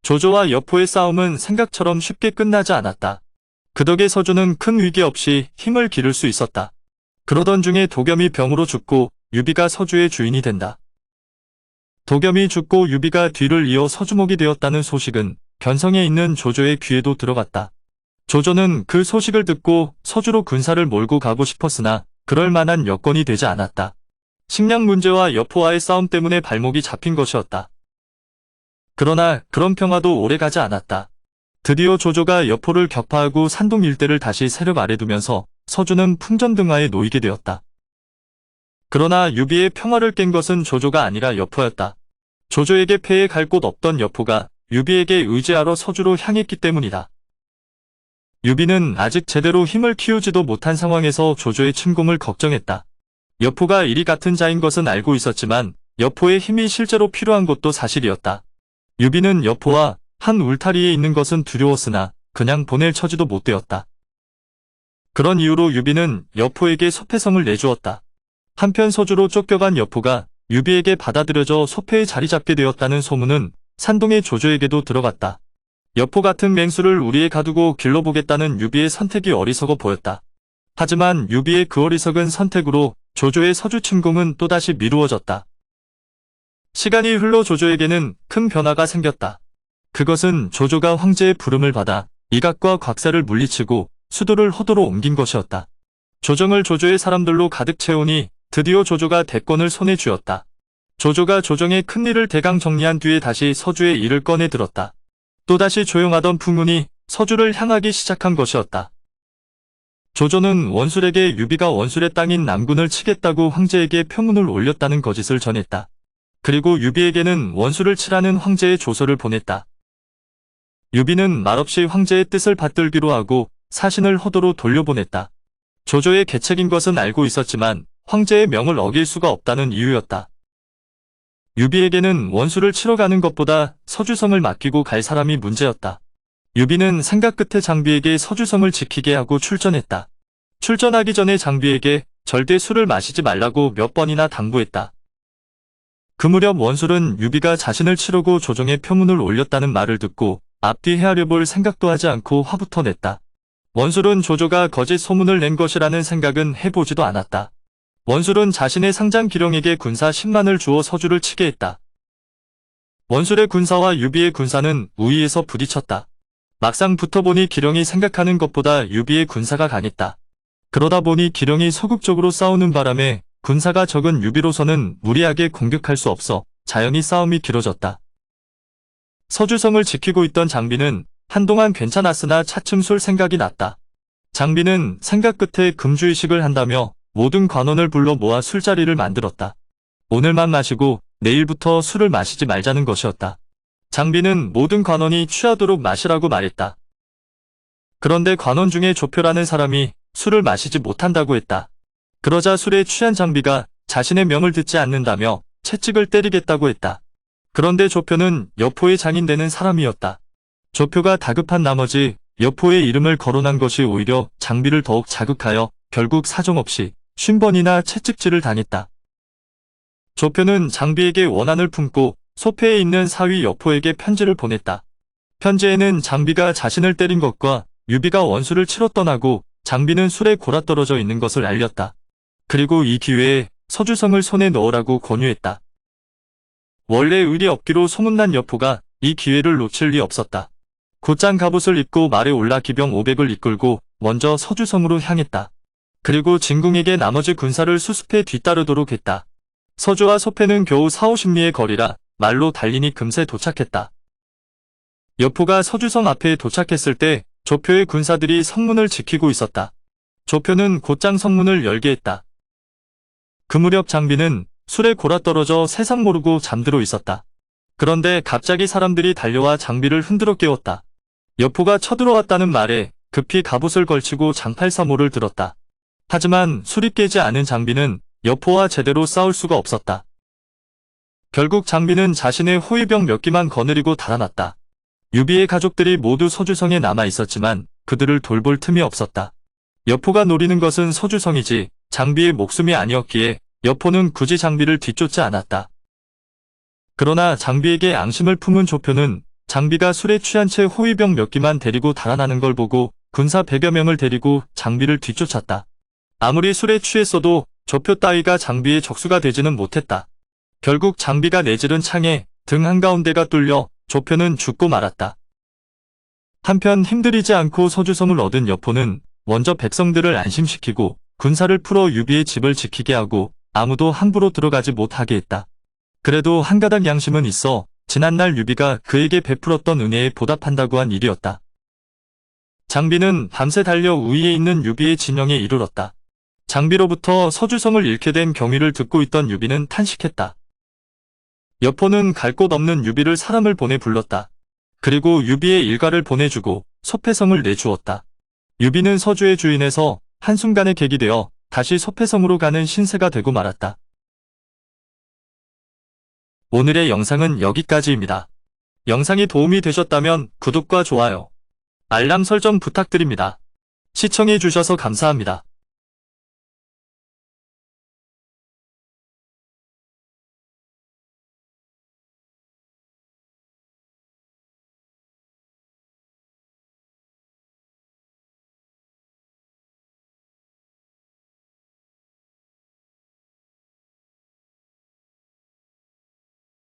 조조와 여포의 싸움은 생각처럼 쉽게 끝나지 않았다. 그 덕에 서주는 큰 위기 없이 힘을 기를 수 있었다. 그러던 중에 도겸이 병으로 죽고 유비가 서주의 주인이 된다. 도겸이 죽고 유비가 뒤를 이어 서주목이 되었다는 소식은 견성에 있는 조조의 귀에도 들어갔다. 조조는 그 소식을 듣고 서주로 군사를 몰고 가고 싶었으나 그럴 만한 여건이 되지 않았다. 식량 문제와 여포와의 싸움 때문에 발목이 잡힌 것이었다. 그러나 그런 평화도 오래가지 않았다. 드디어 조조가 여포를 격파하고 산동 일대를 다시 세력 아래 두면서 서주는 풍전등화에 놓이게 되었다. 그러나 유비의 평화를 깬 것은 조조가 아니라 여포였다. 조조에게 패해 갈 곳 없던 여포가 유비에게 의지하러 서주로 향했기 때문이다. 유비는 아직 제대로 힘을 키우지도 못한 상황에서 조조의 침공을 걱정했다. 여포가 이리 같은 자인 것은 알고 있었지만 여포의 힘이 실제로 필요한 것도 사실이었다. 유비는 여포와 한 울타리에 있는 것은 두려웠으나 그냥 보낼 처지도 못 되었다. 그런 이유로 유비는 여포에게 소패성을 내주었다. 한편 서주로 쫓겨간 여포가 유비에게 받아들여져 소패에 자리 잡게 되었다는 소문은 산동의 조조에게도 들어갔다. 여포 같은 맹수를 우리에 가두고 길러보겠다는 유비의 선택이 어리석어 보였다. 하지만 유비의 그 어리석은 선택으로 조조의 서주 침공은 또다시 미루어졌다. 시간이 흘러 조조에게는 큰 변화가 생겼다. 그것은 조조가 황제의 부름을 받아 이각과 곽사를 물리치고 수도를 허도로 옮긴 것이었다. 조정을 조조의 사람들로 가득 채우니 드디어 조조가 대권을 손에 쥐었다. 조조가 조정의 큰일을 대강 정리한 뒤에 다시 서주의 일을 꺼내 들었다. 또다시 조용하던 풍운이 서주를 향하기 시작한 것이었다. 조조는 원술에게 유비가 원술의 땅인 남군을 치겠다고 황제에게 표문을 올렸다는 거짓을 전했다. 그리고 유비에게는 원술을 치라는 황제의 조서를 보냈다. 유비는 말없이 황제의 뜻을 받들기로 하고 사신을 허도로 돌려보냈다. 조조의 계책인 것은 알고 있었지만 황제의 명을 어길 수가 없다는 이유였다. 유비에게는 원수를 치러 가는 것보다 서주성을 맡기고 갈 사람이 문제였다. 유비는 생각 끝에 장비에게 서주성을 지키게 하고 출전했다. 출전하기 전에 장비에게 절대 술을 마시지 말라고 몇 번이나 당부했다. 그 무렵 원술은 유비가 자신을 치르고 조정에 표문을 올렸다는 말을 듣고 앞뒤 헤아려 볼 생각도 하지 않고 화부터 냈다. 원술은 조조가 거짓 소문을 낸 것이라는 생각은 해보지도 않았다. 원술은 자신의 상장 기령에게 군사 10만을 주어 서주를 치게 했다. 원술의 군사와 유비의 군사는 우위에서 부딪혔다. 막상 붙어보니 기령이 생각하는 것보다 유비의 군사가 강했다. 그러다 보니 기령이 소극적으로 싸우는 바람에 군사가 적은 유비로서는 무리하게 공격할 수 없어 자연히 싸움이 길어졌다. 서주성을 지키고 있던 장비는 한동안 괜찮았으나 차츰 술 생각이 났다. 장비는 생각 끝에 금주의식을 한다며 모든 관원을 불러 모아 술자리를 만들었다. 오늘만 마시고 내일부터 술을 마시지 말자는 것이었다. 장비는 모든 관원이 취하도록 마시라고 말했다. 그런데 관원 중에 조표라는 사람이 술을 마시지 못한다고 했다. 그러자 술에 취한 장비가 자신의 명을 듣지 않는다며 채찍을 때리겠다고 했다. 그런데 조표는 여포의 장인 되는 사람이었다. 조표가 다급한 나머지 여포의 이름을 거론한 것이 오히려 장비를 더욱 자극하여 결국 사정없이 50번이나 채찍질을 당했다. 조표는 장비에게 원한을 품고 소패에 있는 사위 여포에게 편지를 보냈다. 편지에는 장비가 자신을 때린 것과 유비가 원수를 치러 떠나고 장비는 술에 골아떨어져 있는 것을 알렸다. 그리고 이 기회에 서주성을 손에 넣으라고 권유했다. 원래 의리 없기로 소문난 여포가 이 기회를 놓칠 리 없었다. 곧장 갑옷을 입고 말에 올라 기병 500을 이끌고 먼저 서주성으로 향했다. 그리고 진궁에게 나머지 군사를 수습해 뒤따르도록 했다. 서주와 소패는 겨우 40~50리의 거리라 말로 달리니 금세 도착했다. 여포가 서주성 앞에 도착했을 때 조표의 군사들이 성문을 지키고 있었다. 조표는 곧장 성문을 열게 했다. 그 무렵 장비는 술에 골아떨어져 세상 모르고 잠들어 있었다. 그런데 갑자기 사람들이 달려와 장비를 흔들어 깨웠다. 여포가 쳐들어왔다는 말에 급히 갑옷을 걸치고 장팔사모를 들었다. 하지만 술이 깨지 않은 장비는 여포와 제대로 싸울 수가 없었다. 결국 장비는 자신의 호위병 몇 기만 거느리고 달아났다. 유비의 가족들이 모두 서주성에 남아 있었지만 그들을 돌볼 틈이 없었다. 여포가 노리는 것은 서주성이지 장비의 목숨이 아니었기에 여포는 굳이 장비를 뒤쫓지 않았다. 그러나 장비에게 앙심을 품은 조표는 장비가 술에 취한 채 호위병 몇 기만 데리고 달아나는 걸 보고 군사 100여 명을 데리고 장비를 뒤쫓았다. 아무리 술에 취했어도 조표 따위가 장비의 적수가 되지는 못했다. 결국 장비가 내지른 창에 등 한가운데가 뚫려 조표는 죽고 말았다. 한편 힘들이지 않고 서주성을 얻은 여포는 먼저 백성들을 안심시키고 군사를 풀어 유비의 집을 지키게 하고 아무도 함부로 들어가지 못하게 했다. 그래도 한 가닥 양심은 있어 지난날 유비가 그에게 베풀었던 은혜에 보답한다고 한 일이었다. 장비는 밤새 달려 우위에 있는 유비의 진영에 이르렀다. 장비로부터 서주성을 잃게 된 경위를 듣고 있던 유비는 탄식했다. 여포는 갈 곳 없는 유비를 사람을 보내 불렀다. 그리고 유비의 일가를 보내주고 소패성을 내주었다. 유비는 서주의 주인에서 한순간에 객이 되어 다시 소패성으로 가는 신세가 되고 말았다. 오늘의 영상은 여기까지입니다. 영상이 도움이 되셨다면 구독과 좋아요, 알람 설정 부탁드립니다. 시청해주셔서 감사합니다.